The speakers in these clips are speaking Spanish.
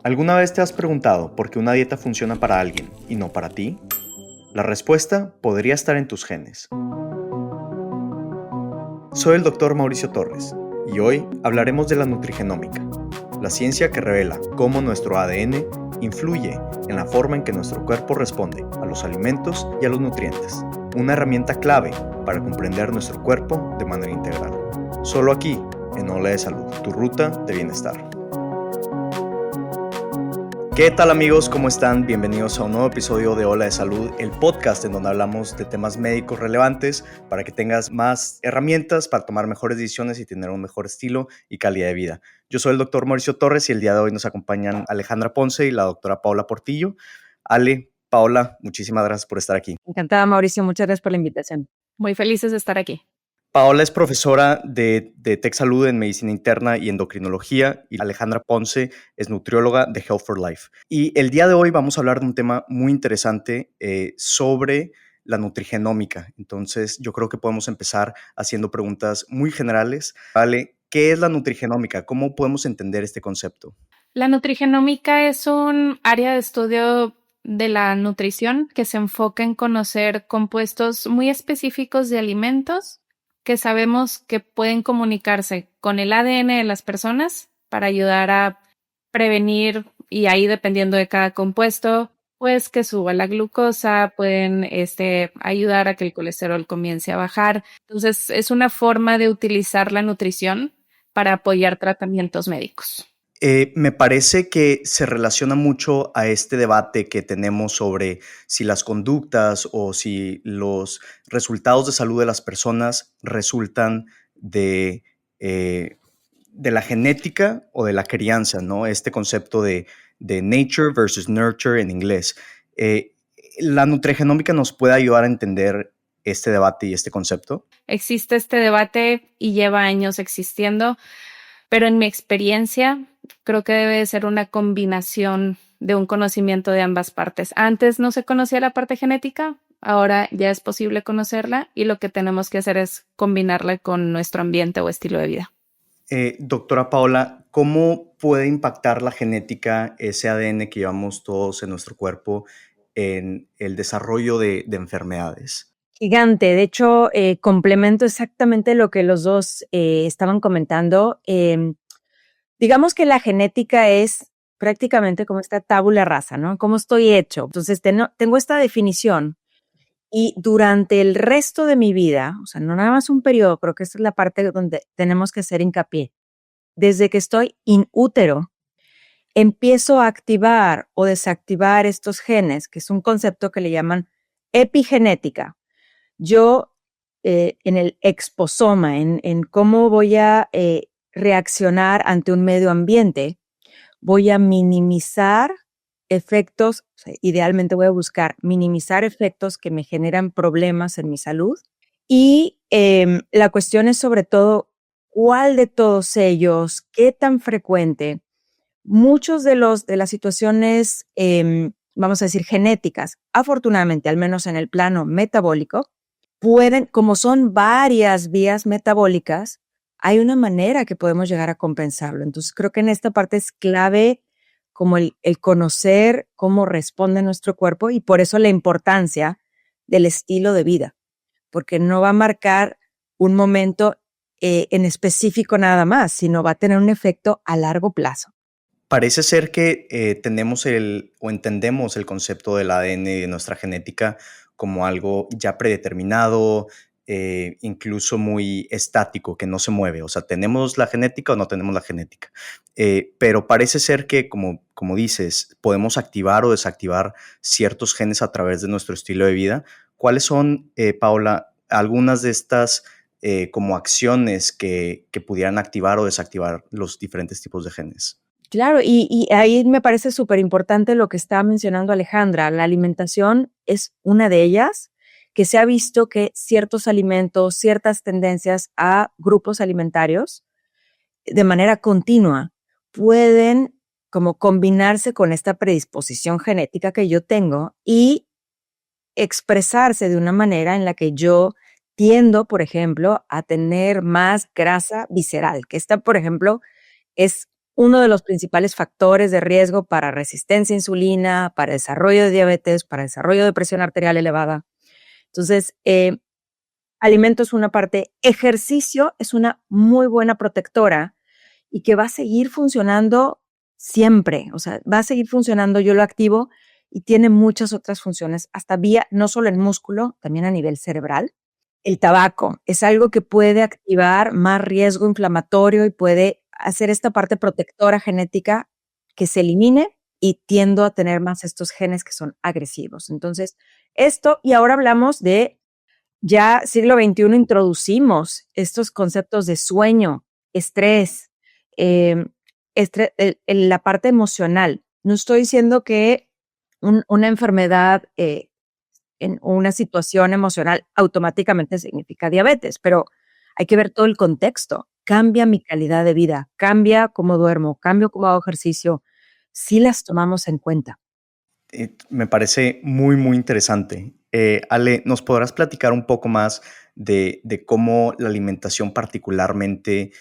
¿Alguna vez te has preguntado por qué una dieta funciona para alguien y no para ti? La respuesta podría estar en tus genes. Soy el Dr. Mauricio Torres y hoy hablaremos de la nutrigenómica, la ciencia que revela cómo nuestro ADN influye en la forma en que nuestro cuerpo responde a los alimentos y a los nutrientes. Una herramienta clave para comprender nuestro cuerpo de manera integral. Solo aquí, en Ola de Salud, tu ruta de bienestar. ¿Qué tal amigos? ¿Cómo están? Bienvenidos a un nuevo episodio de Ola de Salud, el podcast en donde hablamos de temas médicos relevantes para que tengas más herramientas para tomar mejores decisiones y tener un mejor estilo y calidad de vida. Yo soy el Dr. Mauricio Torres y el día de hoy nos acompañan Alejandra Ponce y la doctora Paula Portillo. Ale, Paula, muchísimas gracias por estar aquí. Encantada, Mauricio. Muchas gracias por la invitación. Muy felices de estar aquí. Paola es profesora de Tech Salud en Medicina Interna y Endocrinología y Alejandra Ponce es nutrióloga de Health for Life. Y el día de hoy vamos a hablar de un tema muy interesante sobre la nutrigenómica. Entonces yo creo que podemos empezar haciendo preguntas muy generales. Vale, ¿qué es la nutrigenómica? ¿Cómo podemos entender este concepto? La nutrigenómica es un área de estudio de la nutrición que se enfoca en conocer compuestos muy específicos de alimentos que sabemos que pueden comunicarse con el ADN de las personas para ayudar a prevenir, y ahí dependiendo de cada compuesto, pues que suba la glucosa, pueden ayudar a que el colesterol comience a bajar. Entonces es una forma de utilizar la nutrición para apoyar tratamientos médicos. Me parece que se relaciona mucho a este debate que tenemos sobre si las conductas o si los resultados de salud de las personas resultan de la genética o de la crianza, ¿no? Este concepto de nature versus nurture en inglés. ¿La nutrigenómica nos puede ayudar a entender este debate y este concepto? Existe este debate y lleva años existiendo, pero en mi experiencia creo que debe ser una combinación de un conocimiento de ambas partes. Antes no se conocía la parte genética, ahora ya es posible conocerla y lo que tenemos que hacer es combinarla con nuestro ambiente o estilo de vida. Doctora Paola, ¿cómo puede impactar la genética, ese ADN que llevamos todos en nuestro cuerpo, en el desarrollo de enfermedades? Gigante. De hecho, complemento exactamente lo que los dos estaban comentando. Digamos que la genética es prácticamente como esta tabula rasa, ¿no? ¿Cómo estoy hecho? Entonces, tengo esta definición y durante el resto de mi vida, o sea, no nada más un periodo, creo que esta es la parte donde tenemos que hacer hincapié. Desde que estoy in útero, empiezo a activar o desactivar estos genes, que es un concepto que le llaman epigenética. Yo, en el exposoma, en cómo voy a reaccionar ante un medio ambiente, voy a minimizar efectos, o sea, idealmente voy a buscar minimizar efectos que me generan problemas en mi salud. Y la cuestión es sobre todo, ¿cuál de todos ellos, qué tan frecuente? Muchos de las situaciones, vamos a decir, genéticas, afortunadamente, al menos en el plano metabólico, pueden, como son varias vías metabólicas, hay una manera que podemos llegar a compensarlo. Entonces, creo que en esta parte es clave como el conocer cómo responde nuestro cuerpo y por eso la importancia del estilo de vida, porque no va a marcar un momento en específico nada más, sino va a tener un efecto a largo plazo. Parece ser que tenemos o entendemos el concepto del ADN y de nuestra genética como algo ya predeterminado, incluso muy estático, que no se mueve. O sea, ¿tenemos la genética o no tenemos la genética? Pero parece ser que, como dices, podemos activar o desactivar ciertos genes a través de nuestro estilo de vida. ¿Cuáles son, Paula, algunas de estas como acciones que pudieran activar o desactivar los diferentes tipos de genes? Claro, y ahí me parece súper importante lo que está mencionando Alejandra. La alimentación es una de ellas, que se ha visto que ciertos alimentos, ciertas tendencias a grupos alimentarios de manera continua pueden como combinarse con esta predisposición genética que yo tengo y expresarse de una manera en la que yo tiendo, por ejemplo, a tener más grasa visceral, que esta, por ejemplo, es uno de los principales factores de riesgo para resistencia a insulina, para desarrollo de diabetes, para desarrollo de presión arterial elevada. Entonces, alimento es una parte, ejercicio es una muy buena protectora y que va a seguir funcionando siempre, o sea, va a seguir funcionando, yo lo activo y tiene muchas otras funciones, hasta vía, no solo en músculo, también a nivel cerebral. El tabaco es algo que puede activar más riesgo inflamatorio y puede hacer esta parte protectora genética que se elimine y tiendo a tener más estos genes que son agresivos. Entonces, esto, y ahora hablamos de ya siglo XXI, introducimos estos conceptos de sueño, estrés, la parte emocional. No estoy diciendo que una enfermedad en una situación emocional automáticamente significa diabetes, pero hay que ver todo el contexto. Cambia mi calidad de vida, cambia cómo duermo, cambia cómo hago ejercicio. Sí las tomamos en cuenta. Me parece muy, muy interesante. Ale, ¿nos podrás platicar un poco más de cómo la alimentación particularmente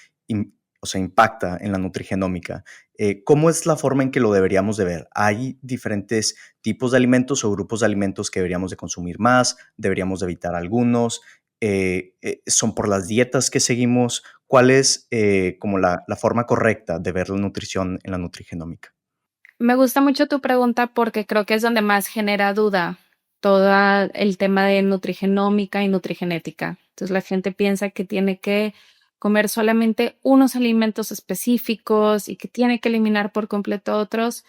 o sea, impacta en la nutrigenómica? ¿Cómo es la forma en que lo deberíamos de ver? ¿Hay diferentes tipos de alimentos o grupos de alimentos que deberíamos de consumir más? ¿Deberíamos de evitar algunos? ¿Son por las dietas que seguimos? ¿Cuál es como la forma correcta de ver la nutrición en la nutrigenómica? Me gusta mucho tu pregunta porque creo que es donde más genera duda todo el tema de nutrigenómica y nutrigenética. Entonces la gente piensa que tiene que comer solamente unos alimentos específicos y que tiene que eliminar por completo otros.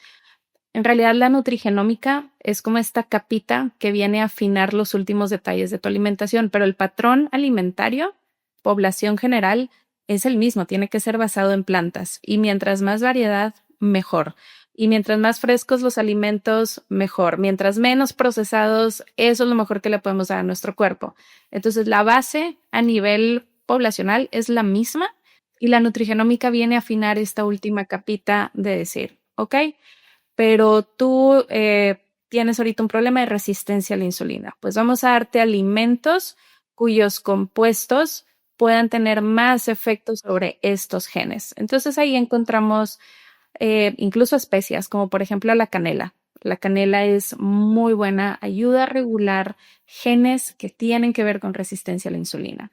En realidad la nutrigenómica es como esta capita que viene a afinar los últimos detalles de tu alimentación, pero el patrón alimentario, población general, es el mismo, tiene que ser basado en plantas y mientras más variedad, mejor. Y mientras más frescos los alimentos, mejor. Mientras menos procesados, eso es lo mejor que le podemos dar a nuestro cuerpo. Entonces, la base a nivel poblacional es la misma y la nutrigenómica viene a afinar esta última capita de decir, ok, pero tú tienes ahorita un problema de resistencia a la insulina. Pues vamos a darte alimentos cuyos compuestos puedan tener más efectos sobre estos genes. Entonces ahí encontramos incluso especias, como por ejemplo la canela. La canela es muy buena, ayuda a regular genes que tienen que ver con resistencia a la insulina.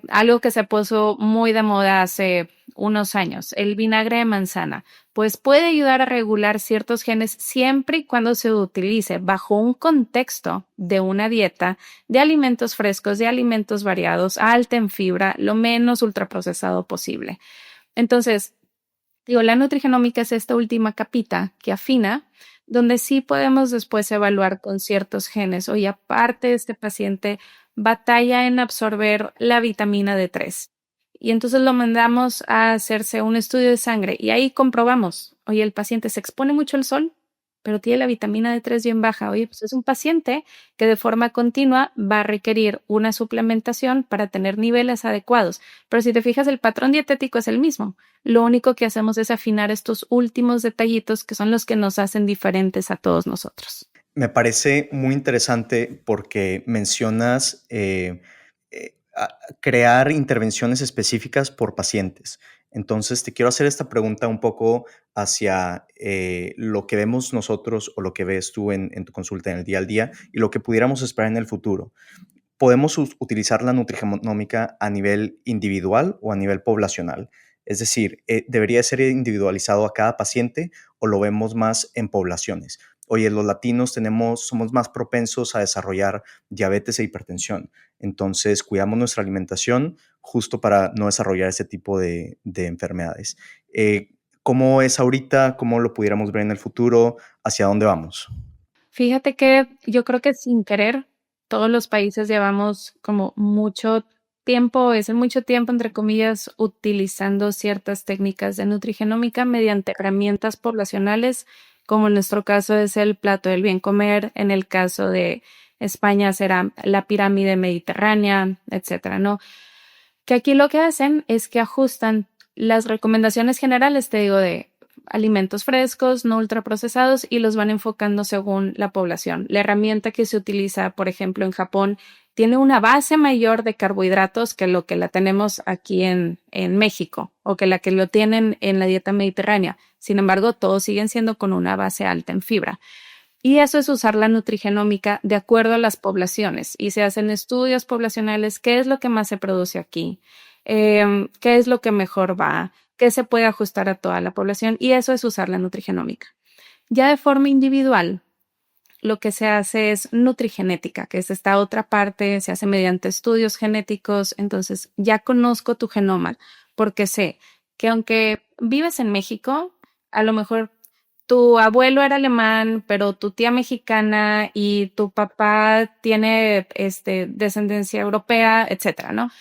Algo que se puso muy de moda hace unos años, el vinagre de manzana, pues puede ayudar a regular ciertos genes siempre y cuando se utilice bajo un contexto de una dieta de alimentos frescos, de alimentos variados, alta en fibra, lo menos ultraprocesado posible. Entonces, digo, la nutrigenómica es esta última capita que afina, donde sí podemos después evaluar con ciertos genes. Oye, aparte este paciente batalla en absorber la vitamina D3. Y entonces lo mandamos a hacerse un estudio de sangre y ahí comprobamos, oye, el paciente se expone mucho al sol, pero tiene la vitamina D3 bien baja. Oye, pues es un paciente que de forma continua va a requerir una suplementación para tener niveles adecuados. Pero si te fijas, el patrón dietético es el mismo. Lo único que hacemos es afinar estos últimos detallitos que son los que nos hacen diferentes a todos nosotros. Me parece muy interesante porque mencionas crear intervenciones específicas por pacientes. Entonces, te quiero hacer esta pregunta un poco hacia lo que vemos nosotros o lo que ves tú en tu consulta en el día al día y lo que pudiéramos esperar en el futuro. ¿Podemos utilizar la nutrigenómica a nivel individual o a nivel poblacional? Es decir, ¿debería ser individualizado a cada paciente o lo vemos más en poblaciones? Oye, los latinos somos más propensos a desarrollar diabetes e hipertensión. Entonces, cuidamos nuestra alimentación justo para no desarrollar ese tipo de enfermedades. ¿Cómo es ahorita? ¿Cómo lo pudiéramos ver en el futuro? ¿Hacia dónde vamos? Fíjate que yo creo que sin querer, todos los países llevamos como mucho tiempo, entre comillas, utilizando ciertas técnicas de nutrigenómica mediante herramientas poblacionales, como en nuestro caso es el plato del bien comer, en el caso de España será la pirámide mediterránea, etcétera, ¿no? Que aquí lo que hacen es que ajustan las recomendaciones generales, te digo, de alimentos frescos, no ultraprocesados, y los van enfocando según la población. La herramienta que se utiliza, por ejemplo, en Japón, tiene una base mayor de carbohidratos que lo que la tenemos aquí en México o que la que lo tienen en la dieta mediterránea. Sin embargo, todos siguen siendo con una base alta en fibra. Y eso es usar la nutrigenómica de acuerdo a las poblaciones. Y se hacen estudios poblacionales, qué es lo que más se produce aquí, qué es lo que mejor va, qué se puede ajustar a toda la población. Y eso es usar la nutrigenómica. Ya de forma individual, lo que se hace es nutrigenética, que es esta otra parte, se hace mediante estudios genéticos. Entonces, ya conozco tu genoma porque sé que aunque vives en México, a lo mejor tu abuelo era alemán, pero tu tía mexicana y tu papá tiene descendencia europea, etcétera, ¿no?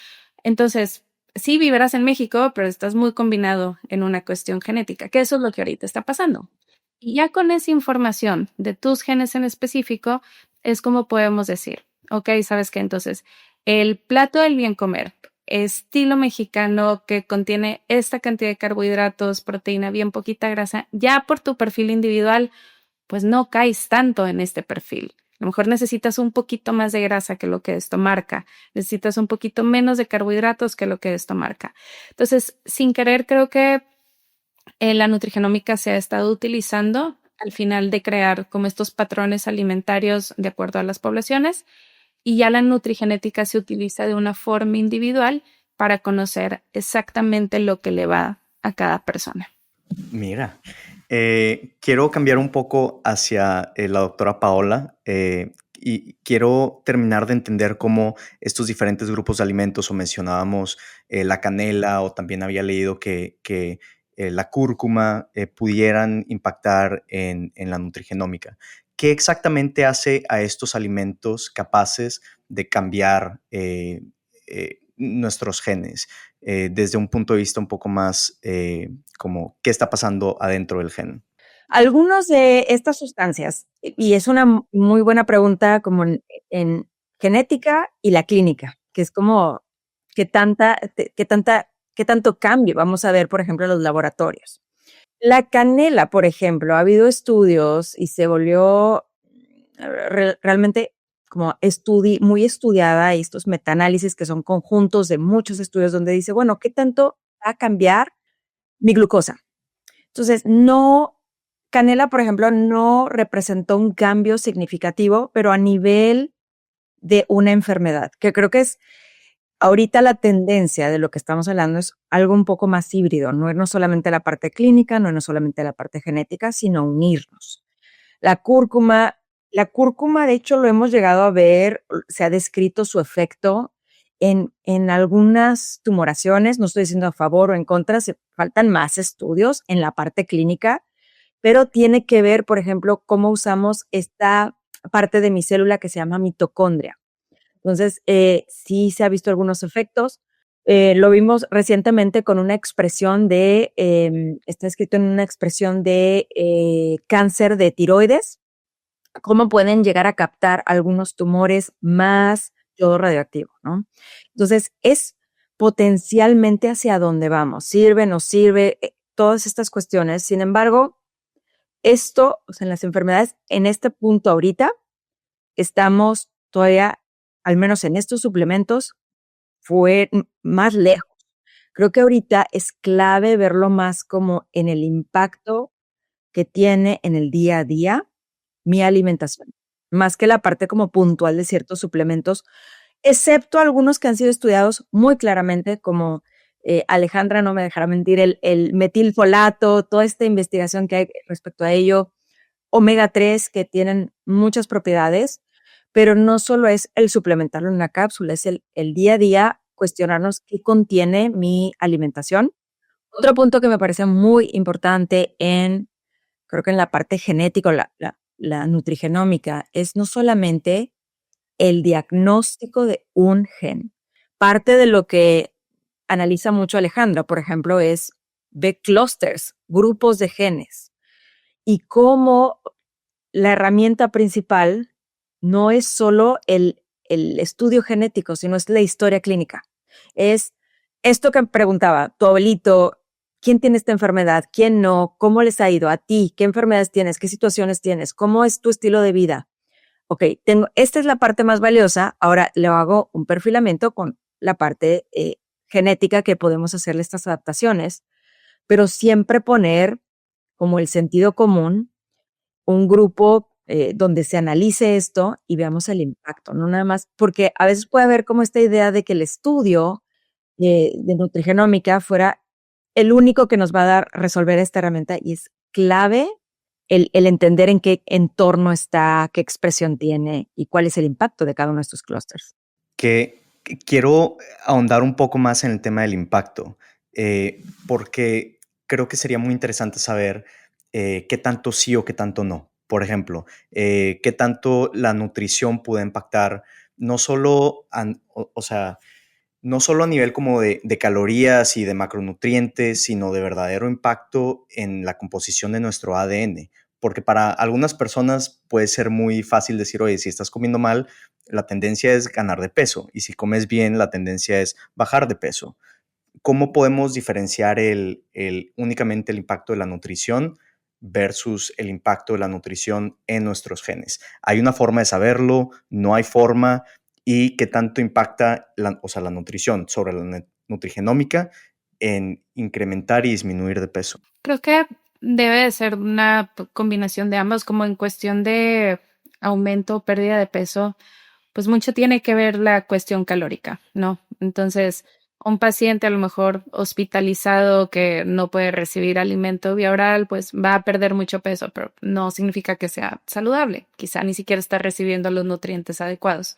Entonces, sí vivirás en México, pero estás muy combinado en una cuestión genética, que eso es lo que ahorita está pasando. Y ya con esa información de tus genes en específico, es como podemos decir, ok, ¿sabes qué? Entonces, el plato del bien comer, estilo mexicano que contiene esta cantidad de carbohidratos, proteína, bien poquita grasa, ya por tu perfil individual, pues no caes tanto en este perfil. A lo mejor necesitas un poquito más de grasa que lo que esto marca, necesitas un poquito menos de carbohidratos que lo que esto marca. Entonces, sin querer, creo que la nutrigenómica se ha estado utilizando al final de crear como estos patrones alimentarios de acuerdo a las poblaciones, y ya la nutrigenética se utiliza de una forma individual para conocer exactamente lo que le va a cada persona. Mira, quiero cambiar un poco hacia la doctora Paola y quiero terminar de entender cómo estos diferentes grupos de alimentos, o mencionábamos la canela, o también había leído que la cúrcuma pudieran impactar en la nutrigenómica. ¿Qué exactamente hace a estos alimentos capaces de cambiar nuestros genes? Desde un punto de vista un poco más como qué está pasando adentro del gen. Algunos de estas sustancias, y es una muy buena pregunta como en genética y la clínica, que es como qué tanto cambio vamos a ver, por ejemplo, en los laboratorios. La canela, por ejemplo, ha habido estudios y se volvió realmente como muy estudiada, y estos metaanálisis que son conjuntos de muchos estudios donde dice, bueno, ¿qué tanto va a cambiar mi glucosa? Entonces, canela, por ejemplo, no representó un cambio significativo, pero a nivel de una enfermedad, que creo que es ahorita la tendencia de lo que estamos hablando es algo un poco más híbrido, no solamente la parte clínica, no solamente la parte genética, sino unirnos. La cúrcuma, de hecho, lo hemos llegado a ver, se ha descrito su efecto en algunas tumoraciones, no estoy diciendo a favor o en contra, faltan más estudios en la parte clínica, pero tiene que ver, por ejemplo, cómo usamos esta parte de mi célula que se llama mitocondria. Entonces, sí se ha visto algunos efectos. Lo vimos recientemente con una expresión está escrito en una expresión de cáncer de tiroides, cómo pueden llegar a captar algunos tumores más yodo radioactivo, ¿no? Entonces, es potencialmente hacia dónde vamos, sirve, no sirve, todas estas cuestiones. Sin embargo, esto, o sea, en las enfermedades, en este punto ahorita, estamos todavía, al menos en estos suplementos, fue más lejos. Creo que ahorita es clave verlo más como en el impacto que tiene en el día a día mi alimentación, más que la parte como puntual de ciertos suplementos, excepto algunos que han sido estudiados muy claramente, como Alejandra no me dejará mentir, el metilfolato, toda esta investigación que hay respecto a ello, omega 3 que tienen muchas propiedades, pero no solo es el suplementarlo en una cápsula, es el día a día cuestionarnos qué contiene mi alimentación. Otro punto que me parece muy importante creo que en la parte genética, la nutrigenómica, es no solamente el diagnóstico de un gen. Parte de lo que analiza mucho Alejandra, por ejemplo, es ve clusters, grupos de genes, y cómo la herramienta principal no es solo el estudio genético, sino es la historia clínica. Es esto que preguntaba, tu abuelito quién tiene esta enfermedad, quién no, cómo les ha ido a ti, qué enfermedades tienes, qué situaciones tienes, cómo es tu estilo de vida. Ok, esta es la parte más valiosa, ahora le hago un perfilamiento con la parte genética que podemos hacerle estas adaptaciones, pero siempre poner como el sentido común, un grupo donde se analice esto y veamos el impacto, no nada más, porque a veces puede haber como esta idea de que el estudio de nutrigenómica fuera el único que nos va a dar resolver esta herramienta, y es clave el entender en qué entorno está, qué expresión tiene y cuál es el impacto de cada uno de estos clústeres. Que quiero ahondar un poco más en el tema del impacto, porque creo que sería muy interesante saber qué tanto sí o qué tanto no. Por ejemplo, qué tanto la nutrición puede impactar no solo, o sea, no solo a nivel como de calorías y de macronutrientes, sino de verdadero impacto en la composición de nuestro ADN. Porque para algunas personas puede ser muy fácil decir, oye, si estás comiendo mal, la tendencia es ganar de peso, y si comes bien, la tendencia es bajar de peso. ¿Cómo podemos diferenciar únicamente el impacto de la nutrición versus el impacto de la nutrición en nuestros genes? ¿Hay una forma de saberlo? ¿No hay forma? ¿Y qué tanto impacta la nutrición sobre la nutrigenómica en incrementar y disminuir de peso? Creo que debe de ser una combinación de ambos, como en cuestión de aumento o pérdida de peso, pues mucho tiene que ver la cuestión calórica, ¿no? Entonces, un paciente a lo mejor hospitalizado que no puede recibir alimento vía oral, pues va a perder mucho peso, pero no significa que sea saludable. Quizá ni siquiera está recibiendo los nutrientes adecuados.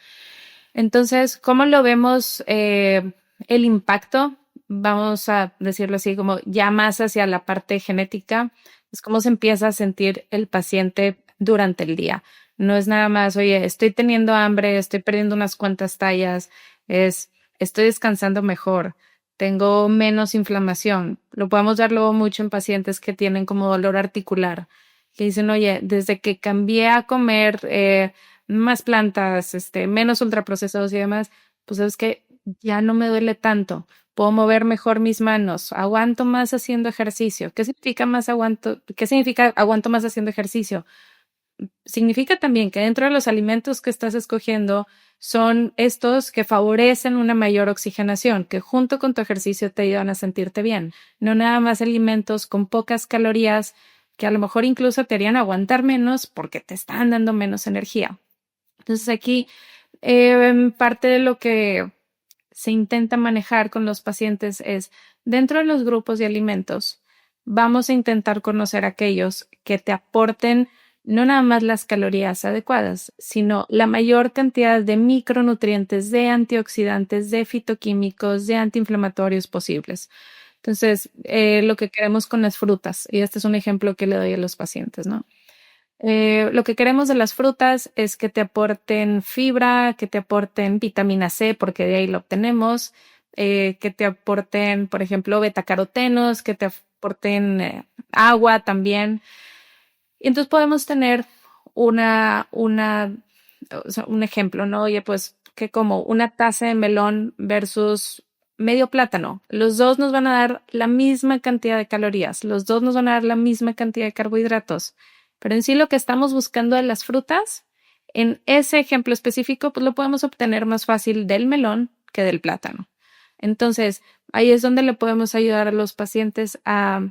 Entonces, ¿cómo lo vemos el impacto? Vamos a decirlo así, como ya más hacia la parte genética, es cómo se empieza a sentir el paciente durante el día. No es nada más, oye, estoy teniendo hambre, estoy perdiendo unas cuantas tallas, estoy descansando mejor, tengo menos inflamación. Lo podemos dar luego mucho en pacientes que tienen como dolor articular, que dicen, oye, desde que cambié a comer más plantas, menos ultraprocesados y demás, pues es que ya no me duele tanto, puedo mover mejor mis manos, aguanto más haciendo ejercicio. ¿Qué significa más aguanto? ¿Qué significa aguanto más haciendo ejercicio? Significa también que dentro de los alimentos que estás escogiendo son estos que favorecen una mayor oxigenación, que junto con tu ejercicio te ayudan a sentirte bien. No nada más alimentos con pocas calorías que a lo mejor incluso te harían aguantar menos porque te están dando menos energía. Entonces aquí parte de lo que se intenta manejar con los pacientes es dentro de los grupos de alimentos, vamos a intentar conocer aquellos que te aporten no nada más las calorías adecuadas, sino la mayor cantidad de micronutrientes, de antioxidantes, de fitoquímicos, de antiinflamatorios posibles. Entonces, lo que queremos con las frutas, y este es un ejemplo que le doy a los pacientes, ¿no? Lo que queremos de las frutas es que te aporten fibra, que te aporten vitamina C, porque de ahí lo obtenemos, que te aporten, por ejemplo, betacarotenos, que te aporten agua también. Y entonces podemos tener o sea, un ejemplo, ¿no? Oye, pues que como una taza de melón versus medio plátano. Los dos nos van a dar la misma cantidad de calorías, los dos nos van a dar la misma cantidad de carbohidratos. Pero en sí lo que estamos buscando de las frutas, en ese ejemplo específico, pues lo podemos obtener más fácil del melón que del plátano. Entonces, ahí es donde le podemos ayudar a los pacientes a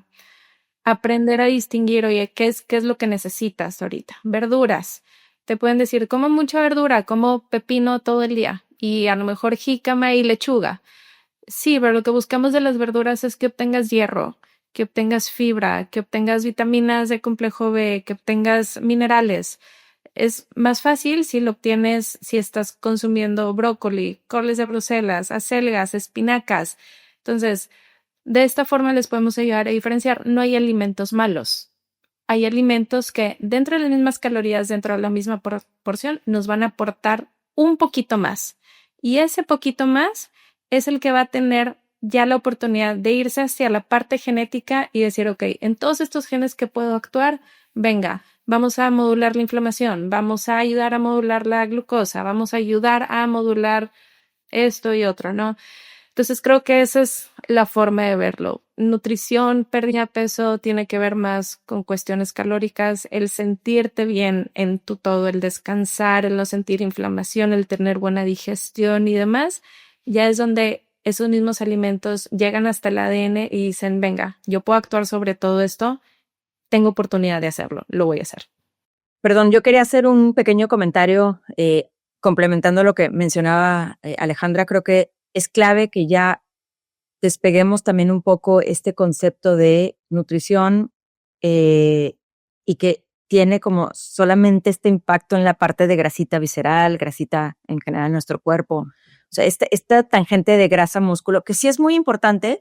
aprender a distinguir, oye, ¿qué es lo que necesitas ahorita? Verduras. Te pueden decir, como mucha verdura, como pepino todo el día y a lo mejor jícama y lechuga. Sí, pero lo que buscamos de las verduras es que obtengas hierro, que obtengas fibra, que obtengas vitaminas de complejo B, que obtengas minerales. Es más fácil si lo obtienes si estás consumiendo brócoli, coles de Bruselas, acelgas, espinacas. Entonces, de esta forma les podemos ayudar a diferenciar. No hay alimentos malos. Hay alimentos que dentro de las mismas calorías, dentro de la misma porción, nos van a aportar un poquito más. Y ese poquito más es el que va a tener ya la oportunidad de irse hacia la parte genética y decir, ok, en todos estos genes que puedo actuar, venga, vamos a modular la inflamación, vamos a ayudar a modular la glucosa, vamos a ayudar a modular esto y otro, ¿no? Entonces creo que esa es la forma de verlo. nutrición, pérdida de peso tiene que ver más con cuestiones calóricas, el sentirte bien en tu todo, el descansar, el no sentir inflamación, el tener buena digestión y demás, ya es donde esos mismos alimentos llegan hasta el ADN y dicen, venga, yo puedo actuar sobre todo esto, tengo oportunidad de hacerlo, lo voy a hacer. Perdón, yo quería hacer un pequeño comentario complementando lo que mencionaba Alejandra. Creo que es clave que ya despeguemos también un poco este concepto de nutrición y que tiene como solamente este impacto en la parte de grasita visceral, grasita en general en nuestro cuerpo. O sea, esta tangente de grasa músculo, que sí es muy importante,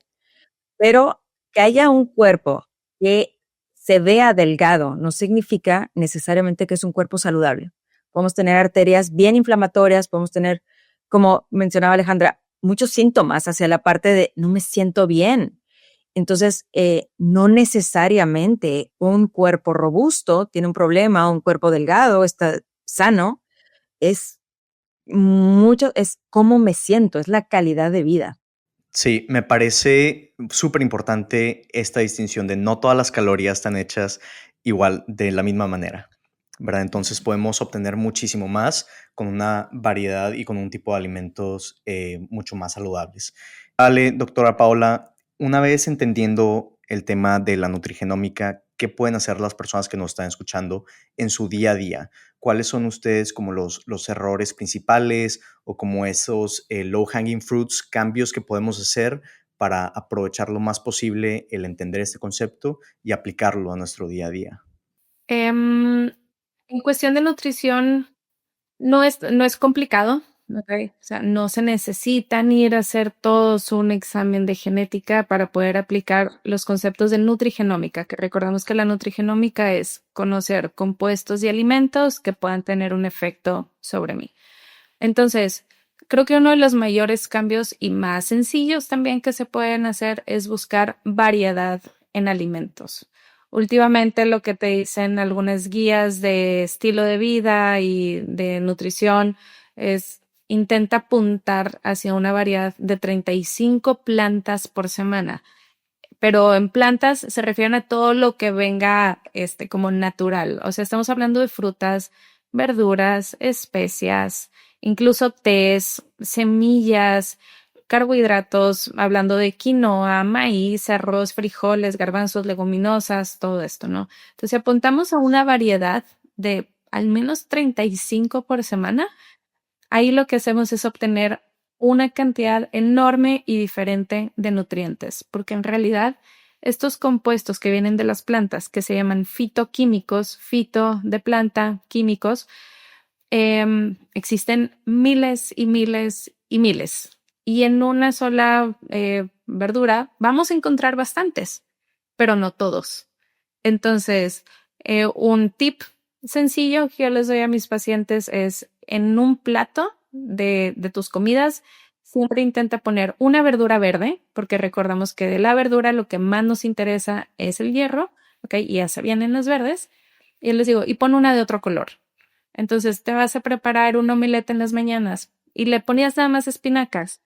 pero que haya un cuerpo que se vea delgado no significa necesariamente que es un cuerpo saludable. Podemos tener arterias bien inflamatorias, podemos tener, como mencionaba Alejandra, muchos síntomas hacia la parte de no me siento bien. Entonces, no necesariamente un cuerpo robusto tiene un problema, un cuerpo delgado está sano, es cómo me siento, es la calidad de vida. Sí, me parece súper importante esta distinción de no todas las calorías están hechas igual de la misma manera, ¿verdad? Entonces podemos obtener muchísimo más con una variedad y con un tipo de alimentos mucho más saludables. Vale, doctora Paola, una vez entendiendo el tema de la nutrigenómica, ¿qué pueden hacer las personas que nos están escuchando en su día a día? ¿Cuáles son ustedes como los errores principales o como esos low hanging fruits, cambios que podemos hacer para aprovechar lo más posible el entender este concepto y aplicarlo a nuestro día a día? En cuestión de nutrición, no es complicado, ¿ok? O sea, no se necesitan ir a hacer todos un examen de genética para poder aplicar los conceptos de nutrigenómica, que recordamos que la nutrigenómica es conocer compuestos y alimentos que puedan tener un efecto sobre mí. Entonces, creo que uno de los mayores cambios y más sencillos también que se pueden hacer es buscar variedad en alimentos. Últimamente lo que te dicen algunas guías de estilo de vida y de nutrición es intenta apuntar hacia una variedad de 35 plantas por semana. Pero en plantas se refieren a todo lo que venga como natural. O sea, estamos hablando de frutas, verduras, especias, incluso tés, semillas, carbohidratos, hablando de quinoa, maíz, arroz, frijoles, garbanzos, leguminosas, todo esto, ¿no? Entonces, si apuntamos a una variedad de al menos 35 por semana, ahí lo que hacemos es obtener una cantidad enorme y diferente de nutrientes, porque en realidad estos compuestos que vienen de las plantas, que se llaman fitoquímicos, fito de planta, químicos, existen miles y miles y miles. Y en una sola verdura vamos a encontrar bastantes, pero no todos. Entonces, un tip sencillo que yo les doy a mis pacientes es en un plato de tus comidas, siempre intenta poner una verdura verde, porque recordamos que de la verdura lo que más nos interesa es el hierro, ¿ok? Y ya se vienen los verdes. Y yo les digo, y pon una de otro color. Entonces te vas a preparar un omelette en las mañanas y le ponías nada más espinacas.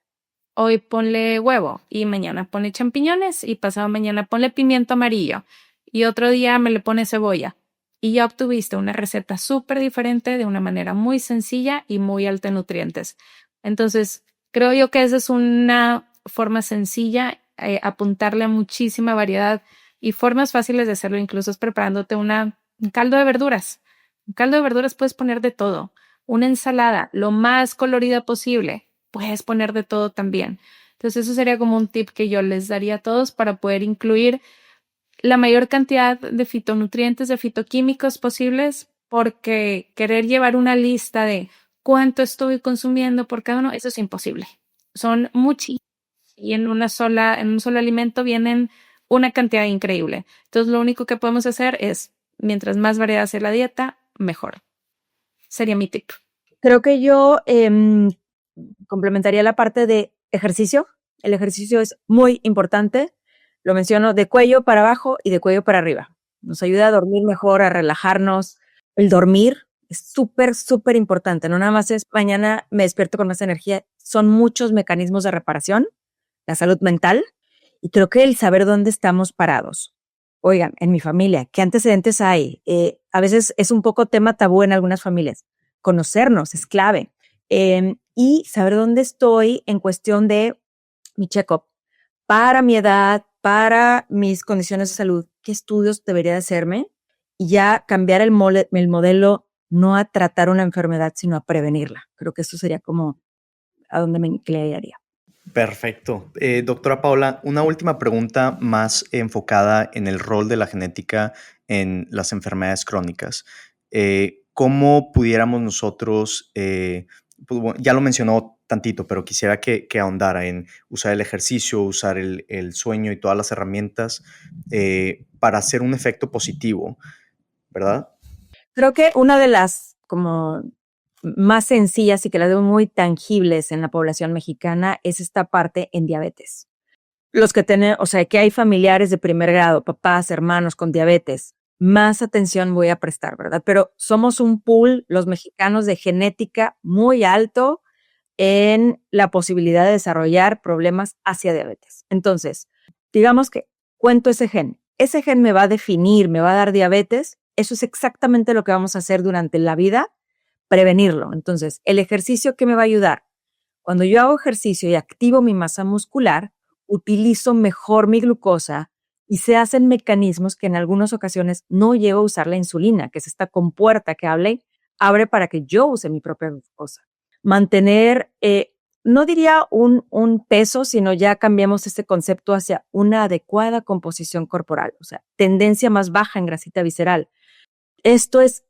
Hoy ponle huevo y mañana ponle champiñones y pasado mañana ponle pimiento amarillo y otro día me le pone cebolla. Y ya obtuviste una receta súper diferente de una manera muy sencilla y muy alta en nutrientes. Entonces, creo yo que esa es una forma sencilla, apuntarle a muchísima variedad y formas fáciles de hacerlo, incluso es preparándote un caldo de verduras. Un caldo de verduras puedes poner de todo. Una ensalada, lo más colorida posible, puedes poner de todo también. Entonces, eso sería como un tip que yo les daría a todos para poder incluir la mayor cantidad de fitonutrientes, de fitoquímicos posibles, porque querer llevar una lista de cuánto estoy consumiendo por cada uno, eso es imposible. Son muchísimos y en un solo alimento vienen una cantidad increíble. Entonces, lo único que podemos hacer es, mientras más variedad sea la dieta, mejor. Sería mi tip. Creo que yo complementaría la parte de ejercicio. El ejercicio es muy importante. Lo menciono de cuello para abajo y de cuello para arriba. Nos ayuda a dormir mejor, a relajarnos. El dormir es súper, súper importante. No nada más es mañana me despierto con más energía. Son muchos mecanismos de reparación, la salud mental. Y creo que el saber dónde estamos parados. Oigan, en mi familia, ¿qué antecedentes hay? A veces es un poco tema tabú en algunas familias. Conocernos es clave. Y saber dónde estoy en cuestión de mi check-up para mi edad, para mis condiciones de salud, qué estudios debería de hacerme y ya cambiar el modelo no a tratar una enfermedad, sino a prevenirla. Creo que eso sería como a donde me inclinaría. Perfecto. Doctora Paula, una última pregunta más enfocada en el rol de la genética en las enfermedades crónicas. ¿Cómo pudiéramos nosotros, pues, bueno, ya lo mencionó tantito, pero quisiera que ahondara en usar el ejercicio, usar el sueño y todas las herramientas para hacer un efecto positivo, ¿verdad? Creo que una de las como más sencillas y que las veo muy tangibles en la población mexicana es esta parte en diabetes. Los que tienen, o sea, que hay familiares de primer grado, papás, hermanos con diabetes, más atención voy a prestar, ¿verdad? Pero somos un pool, los mexicanos, de genética muy alto en la posibilidad de desarrollar problemas hacia diabetes. Entonces, digamos que cuento ese gen me va a definir, me va a dar diabetes, eso es exactamente lo que vamos a hacer durante la vida, prevenirlo. Entonces, el ejercicio, ¿qué me va a ayudar? Cuando yo hago ejercicio y activo mi masa muscular, utilizo mejor mi glucosa y se hacen mecanismos que en algunas ocasiones no llego a usar la insulina, que es esta compuerta que abre para que yo use mi propia glucosa. Mantener, no diría un peso, sino ya cambiamos este concepto hacia una adecuada composición corporal, o sea, tendencia más baja en grasita visceral. Esto es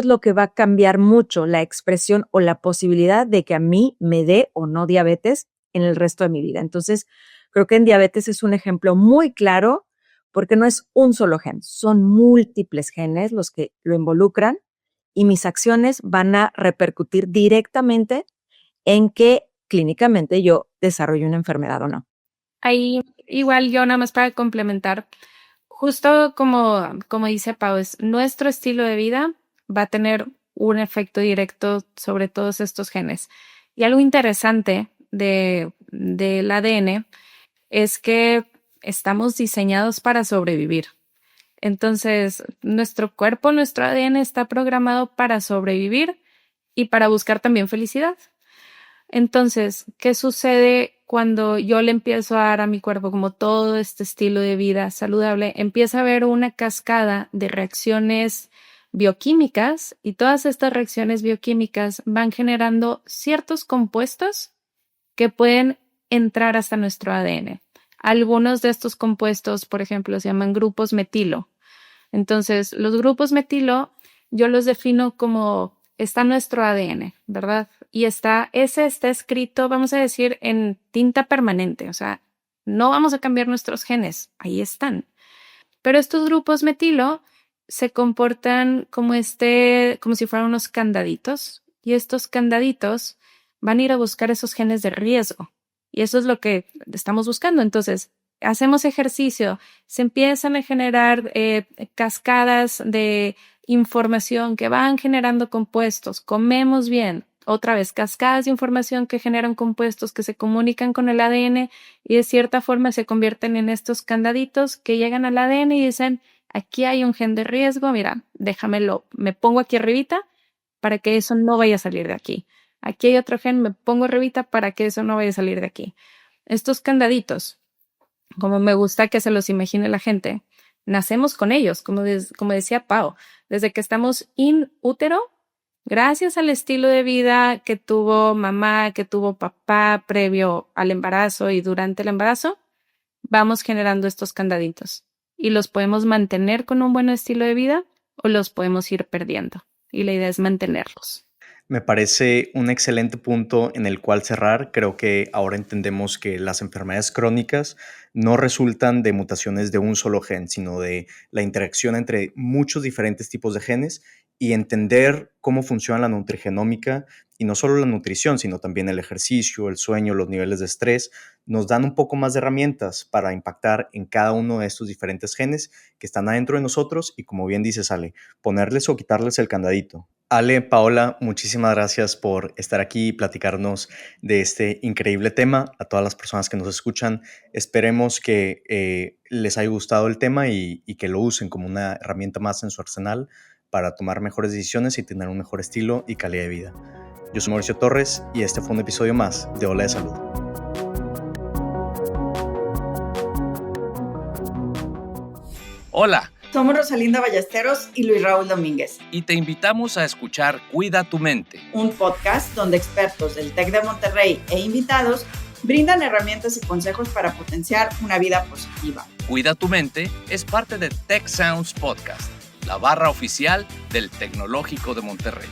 lo que va a cambiar mucho la expresión o la posibilidad de que a mí me dé o no diabetes en el resto de mi vida. Entonces, creo que en diabetes es un ejemplo muy claro porque no es un solo gen, son múltiples genes los que lo involucran y mis acciones van a repercutir directamente en que clínicamente yo desarrolle una enfermedad o no. Ahí igual yo nada más para complementar, justo como dice Pau, es nuestro estilo de vida va a tener un efecto directo sobre todos estos genes. Y algo interesante del ADN es que estamos diseñados para sobrevivir. Entonces, nuestro cuerpo, nuestro ADN está programado para sobrevivir y para buscar también felicidad. Entonces, ¿qué sucede cuando yo le empiezo a dar a mi cuerpo como todo este estilo de vida saludable? Empieza a haber una cascada de reacciones bioquímicas y todas estas reacciones bioquímicas van generando ciertos compuestos que pueden entrar hasta nuestro ADN. Algunos de estos compuestos, por ejemplo, se llaman grupos metilo. Entonces, los grupos metilo yo los defino como está nuestro ADN, ¿verdad? Y ese está escrito, vamos a decir, en tinta permanente, o sea, no vamos a cambiar nuestros genes, ahí están. Pero estos grupos metilo se comportan como si fueran unos candaditos, y estos candaditos van a ir a buscar esos genes de riesgo. Y eso es lo que estamos buscando. Entonces, hacemos ejercicio, se empiezan a generar cascadas de información que van generando compuestos, comemos bien, otra vez, cascadas de información que generan compuestos que se comunican con el ADN y de cierta forma se convierten en estos candaditos que llegan al ADN y dicen, aquí hay un gen de riesgo, mira, me pongo aquí arribita para que eso no vaya a salir de aquí. Aquí hay otro gen, me pongo arribita para que eso no vaya a salir de aquí. Estos candaditos, como me gusta que se los imagine la gente, nacemos con ellos, como decía Pau, desde que estamos in útero, gracias al estilo de vida que tuvo mamá, que tuvo papá previo al embarazo y durante el embarazo, vamos generando estos candaditos y los podemos mantener con un buen estilo de vida o los podemos ir perdiendo. Y la idea es mantenerlos. Me parece un excelente punto en el cual cerrar. Creo que ahora entendemos que las enfermedades crónicas no resultan de mutaciones de un solo gen, sino de la interacción entre muchos diferentes tipos de genes y entender cómo funciona la nutrigenómica y no solo la nutrición, sino también el ejercicio, el sueño, los niveles de estrés, nos dan un poco más de herramientas para impactar en cada uno de estos diferentes genes que están adentro de nosotros y, como bien dice Sale, ponerles o quitarles el candadito. Ale, Paola, muchísimas gracias por estar aquí y platicarnos de este increíble tema. A todas las personas que nos escuchan, esperemos que les haya gustado el tema y que lo usen como una herramienta más en su arsenal para tomar mejores decisiones y tener un mejor estilo y calidad de vida. Yo soy Mauricio Torres y este fue un episodio más de Ola de Salud. Hola. Somos Rosalinda Ballesteros y Luis Raúl Domínguez. Y te invitamos a escuchar Cuida tu Mente, un podcast donde expertos del TEC de Monterrey e invitados brindan herramientas y consejos para potenciar una vida positiva. Cuida tu Mente es parte de Tech Sounds Podcast, la barra oficial del Tecnológico de Monterrey.